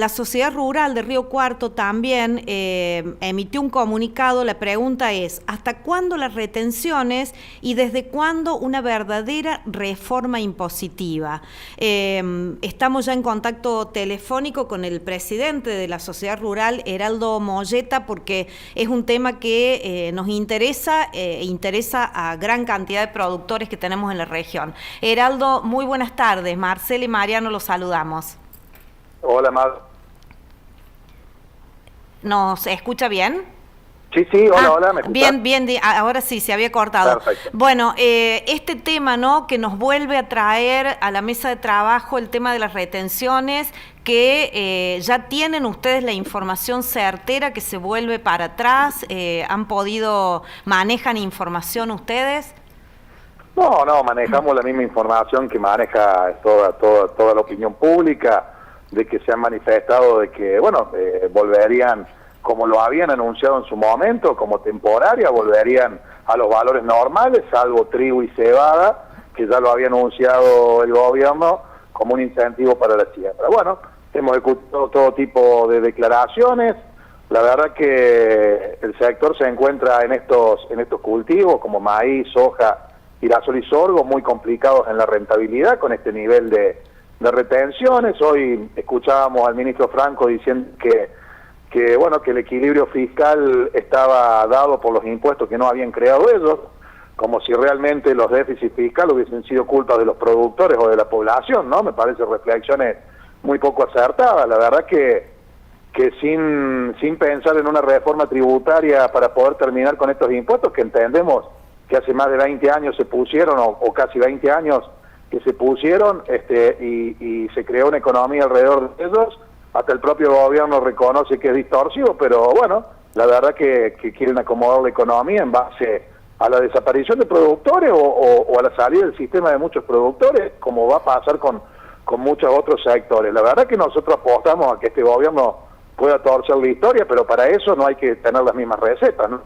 La Sociedad Rural de Río Cuarto también emitió un comunicado. La pregunta es, ¿hasta cuándo las retenciones y desde cuándo una verdadera reforma impositiva? Estamos ya en contacto telefónico con el presidente de la Sociedad Rural, Heraldo Molleta, porque es un tema que nos interesa a gran cantidad de productores que tenemos en la región. Heraldo, muy buenas tardes. Marcela y Mariano los saludamos. Hola, Mar. ¿Nos escucha bien? Sí, hola, ¿me escuchas? Bien, ahora sí, se había cortado. Perfecto. Bueno, este tema, ¿no?, que nos vuelve a traer a la mesa de trabajo el tema de las retenciones, que ya tienen ustedes la información certera que se vuelve para atrás, manejan información ustedes. No, manejamos la misma información que maneja toda la opinión pública, de que se han manifestado de que, volverían, como lo habían anunciado en su momento, como temporaria, volverían a los valores normales, salvo trigo y cebada, que ya lo había anunciado el gobierno como un incentivo para la siembra. Bueno, hemos escuchado todo tipo de declaraciones. La verdad que el sector se encuentra en estos cultivos como maíz, soja, girasol y sorgo, muy complicados en la rentabilidad con este nivel de retenciones. Hoy escuchábamos al ministro Franco diciendo que el equilibrio fiscal estaba dado por los impuestos que no habían creado ellos, como si realmente los déficits fiscales hubiesen sido culpa de los productores o de la población, ¿no? Me parece reflexiones muy poco acertadas. La verdad que sin pensar en una reforma tributaria para poder terminar con estos impuestos, que entendemos que hace más de 20 años se pusieron, o casi 20 años que se pusieron, y se creó una economía alrededor de ellos. Hasta el propio gobierno reconoce que es distorsivo, pero bueno, la verdad que quieren acomodar la economía en base a la desaparición de productores o a la salida del sistema de muchos productores, como va a pasar con muchos otros sectores. La verdad que nosotros apostamos a que este gobierno pueda torcer la historia, pero para eso no hay que tener las mismas recetas, ¿no?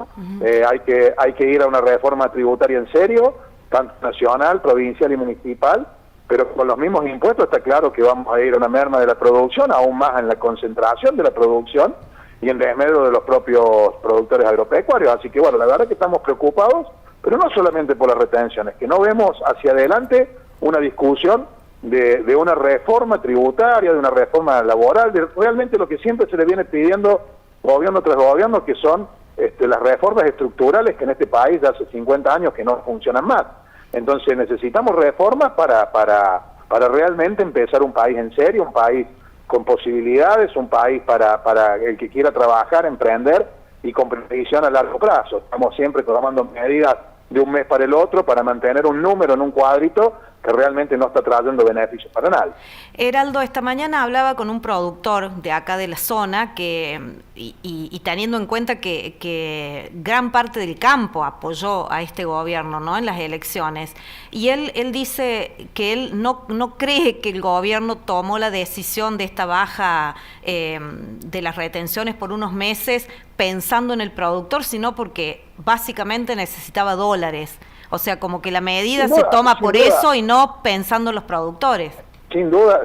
Hay que ir a una reforma tributaria en serio, tanto nacional, provincial y municipal, pero con los mismos impuestos está claro que vamos a ir a una merma de la producción, aún más en la concentración de la producción y en desmedro de los propios productores agropecuarios. Así que bueno, la verdad que estamos preocupados, pero no solamente por las retenciones, que no vemos hacia adelante una discusión de una reforma tributaria, de una reforma laboral, de realmente lo que siempre se le viene pidiendo gobierno tras gobierno, que son las reformas estructurales que en este país de hace 50 años que no funcionan más. Entonces necesitamos reformas para realmente empezar un país en serio, un país con posibilidades, un país para el que quiera trabajar, emprender y con previsión a largo plazo. Estamos siempre tomando medidas de un mes para el otro para mantener un número en un cuadrito que realmente no está trayendo beneficios para nadie. Heraldo, esta mañana hablaba con un productor de acá de la zona y teniendo en cuenta que gran parte del campo apoyó a este gobierno, ¿no?, en las elecciones, y él dice que él no cree que el gobierno tomó la decisión de esta baja de las retenciones por unos meses pensando en el productor, sino porque básicamente necesitaba dólares. O sea, como que la medida se toma por eso y no pensando en los productores. Sin duda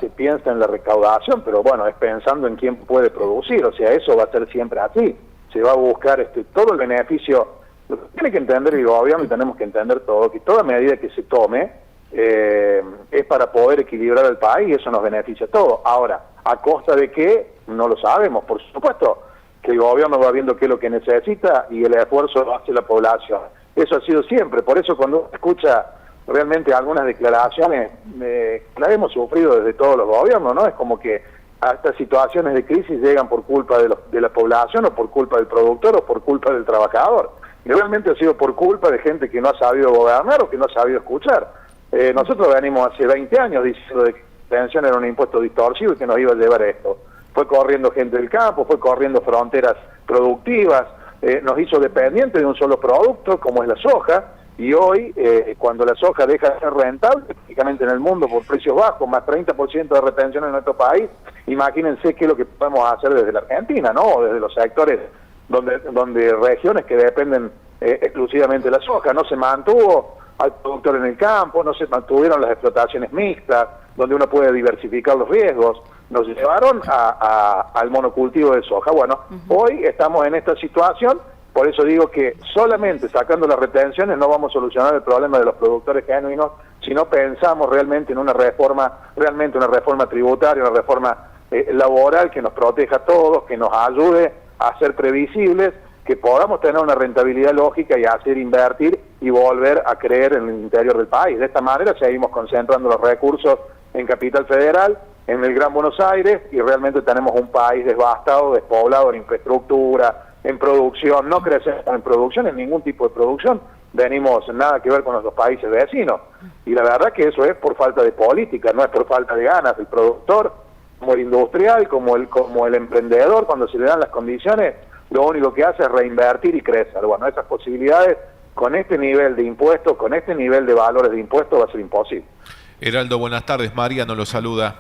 se piensa en la recaudación, pero bueno, es pensando en quién puede producir. O sea, eso va a ser siempre así. Se va a buscar todo el beneficio. Lo que tiene que entender el gobierno, y tenemos que entender todo, que toda medida que se tome es para poder equilibrar el país, y eso nos beneficia a todos. Ahora, ¿a costa de qué? No lo sabemos. Por supuesto que el gobierno va viendo qué es lo que necesita y el esfuerzo lo hace la población. Eso ha sido siempre. Por eso cuando uno escucha realmente algunas declaraciones, las hemos sufrido desde todos los gobiernos, ¿no? Es como que hasta situaciones de crisis llegan por culpa de la población, o por culpa del productor, o por culpa del trabajador. Y realmente ha sido por culpa de gente que no ha sabido gobernar o que no ha sabido escuchar. Nosotros venimos hace 20 años diciendo que la pensión era un impuesto distorsivo y que nos iba a llevar a esto. Fue corriendo gente del campo, fue corriendo fronteras productivas, nos hizo dependientes de un solo producto, como es la soja, y hoy, cuando la soja deja de ser rentable, prácticamente en el mundo por precios bajos, más 30% de retención en nuestro país, imagínense qué es lo que podemos hacer desde la Argentina, ¿no? O desde los sectores donde regiones que dependen exclusivamente de la soja. No se mantuvo al productor en el campo, no se mantuvieron las explotaciones mixtas, donde uno puede diversificar los riesgos, nos llevaron al monocultivo de soja. Bueno, hoy estamos en esta situación, por eso digo que solamente sacando las retenciones no vamos a solucionar el problema de los productores genuinos, si no pensamos realmente en una reforma tributaria, una reforma laboral que nos proteja a todos, que nos ayude a ser previsibles, que podamos tener una rentabilidad lógica y hacer invertir y volver a creer en el interior del país. De esta manera seguimos concentrando los recursos en Capital Federal, en el Gran Buenos Aires, y realmente tenemos un país devastado, despoblado en infraestructura, en producción. No crecemos en producción, en ningún tipo de producción, venimos nada que ver con nuestros países vecinos, y la verdad que eso es por falta de política, no es por falta de ganas. El productor, como el industrial, como el emprendedor, cuando se le dan las condiciones, lo único que hace es reinvertir y crecer. Bueno, esas posibilidades con este nivel de impuestos, con este nivel de valores de impuestos, va a ser imposible. Heraldo, buenas tardes. Mariano lo saluda.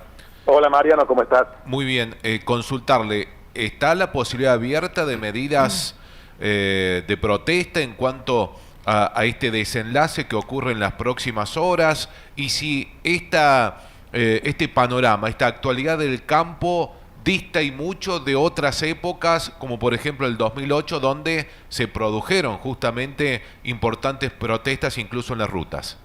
Hola Mariano, ¿cómo estás? Muy bien. Consultarle, ¿está la posibilidad abierta de medidas de protesta en cuanto a este desenlace que ocurre en las próximas horas? Y si este panorama, esta actualidad del campo dista y mucho de otras épocas, como por ejemplo el 2008, donde se produjeron justamente importantes protestas incluso en las rutas.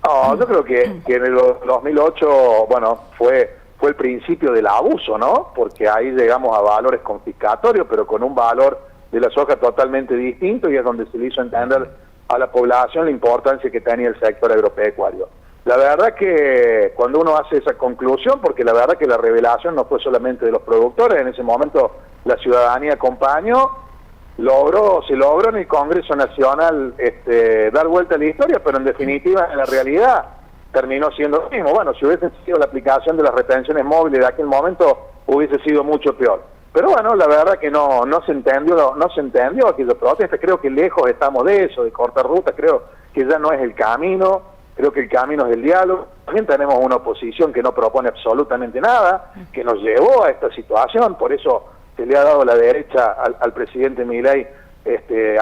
No, yo creo que en el 2008, bueno, fue el principio del abuso, ¿no? Porque ahí llegamos a valores confiscatorios, pero con un valor de la soja totalmente distinto, y es donde se le hizo entender a la población la importancia que tenía el sector agropecuario. La verdad que cuando uno hace esa conclusión, porque la verdad que la revelación no fue solamente de los productores, en ese momento la ciudadanía acompañó, se logró en el Congreso Nacional dar vuelta a la historia, pero en definitiva en la realidad terminó siendo lo mismo. Bueno, si hubiese sido la aplicación de las retenciones móviles de aquel momento, hubiese sido mucho peor. Pero bueno, la verdad que no se entendió aquella protesta. Creo que lejos estamos de eso, de cortar ruta. Creo que ya no es el camino. Creo que el camino es el diálogo. También tenemos una oposición que no propone absolutamente nada, que nos llevó a esta situación. Por eso se le ha dado la derecha al presidente Milei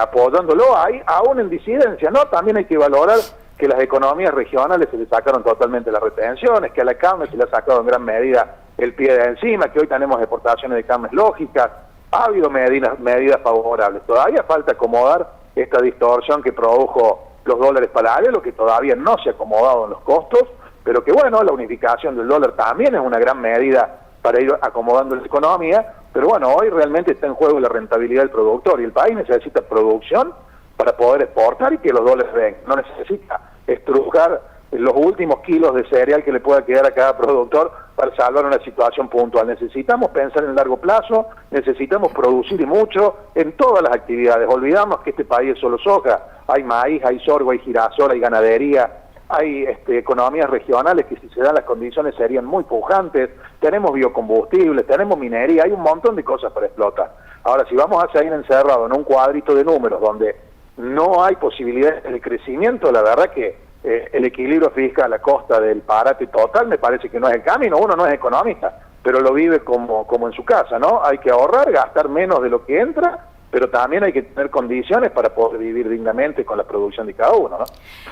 apoyándolo, ahí, aún en disidencia, ¿no? También hay que valorar que las economías regionales se le sacaron totalmente las retenciones, que a la carne se le ha sacado en gran medida el pie de encima, que hoy tenemos exportaciones de carnes lógicas. Ha habido medidas favorables. Todavía falta acomodar esta distorsión que produjo los dólares paralelos, que todavía no se ha acomodado en los costos, pero que bueno, la unificación del dólar también es una gran medida para ir acomodando la economía. Pero bueno, hoy realmente está en juego la rentabilidad del productor, y el país necesita producción para poder exportar y que los dólares vengan. No necesita estrujar los últimos kilos de cereal que le pueda quedar a cada productor para salvar una situación puntual. Necesitamos pensar en el largo plazo, necesitamos producir y mucho en todas las actividades. Olvidamos que este país es solo soja, hay maíz, hay sorgo, hay girasol, hay ganadería, hay economías regionales que si se dan las condiciones serían muy pujantes, tenemos biocombustibles, tenemos minería, hay un montón de cosas para explotar. Ahora, si vamos a seguir encerrados en un cuadrito de números donde no hay posibilidades de crecimiento, la verdad que el equilibrio fiscal a costa del parate total me parece que no es el camino. Uno no es economista, pero lo vive como en su casa, ¿no? Hay que ahorrar, gastar menos de lo que entra, pero también hay que tener condiciones para poder vivir dignamente con la producción de cada uno, ¿no?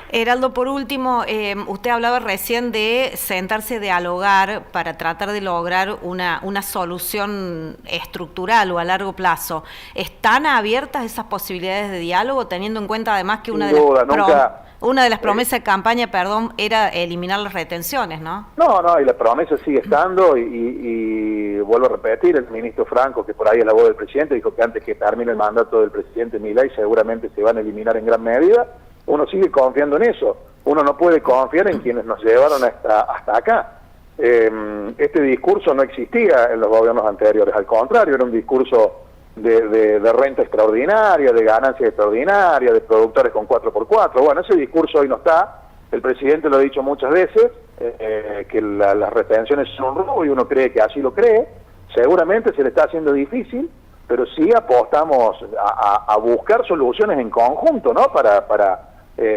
Heraldo, por último, usted hablaba recién de sentarse a dialogar para tratar de lograr una solución estructural o a largo plazo. ¿Están abiertas esas posibilidades de diálogo, teniendo en cuenta además que una de las promesas de campaña, era eliminar las retenciones, ¿no? No, y la promesa sigue estando, y vuelvo a repetir, el ministro Franco, que por ahí es la voz del presidente, dijo que antes que termine el mandato del presidente Milei seguramente se van a eliminar en gran medida. Uno sigue confiando en eso. Uno no puede confiar en quienes nos llevaron hasta acá. Este discurso no existía en los gobiernos anteriores, al contrario, era un discurso de renta extraordinaria, de ganancias extraordinarias, de productores con 4x4. Bueno, ese discurso hoy no está. El presidente lo ha dicho muchas veces, que las retenciones son un robo, y uno cree que así lo cree. Seguramente se le está haciendo difícil, pero sí apostamos a buscar soluciones en conjunto, ¿no?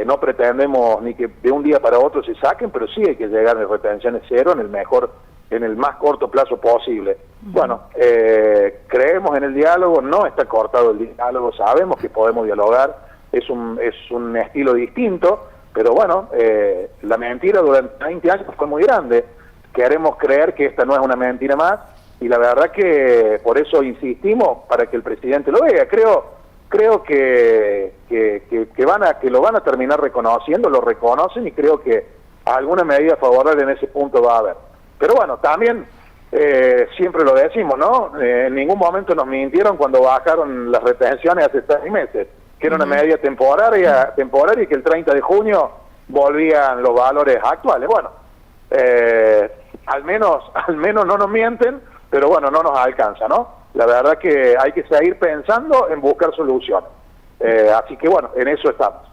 No pretendemos ni que de un día para otro se saquen, pero sí hay que llegar a retenciones cero en el más corto plazo posible. Bueno, creemos en el diálogo, no está cortado el diálogo, sabemos que podemos dialogar, es un estilo distinto, pero bueno, la mentira durante 20 años fue muy grande. queremos creer que esta no es una mentira más, y la verdad que por eso insistimos para que el presidente lo vea. Creo que lo van a terminar reconociendo, lo reconocen, y creo que alguna medida favorable en ese punto va a haber. Pero bueno, también siempre lo decimos, ¿no? En ningún momento nos mintieron cuando bajaron las retenciones hace 6 meses, que era una medida temporaria y que el 30 de junio volvían los valores actuales. Bueno, al menos no nos mienten, pero bueno, no nos alcanza, ¿no? La verdad que hay que seguir pensando en buscar soluciones. Así que bueno, en eso estamos.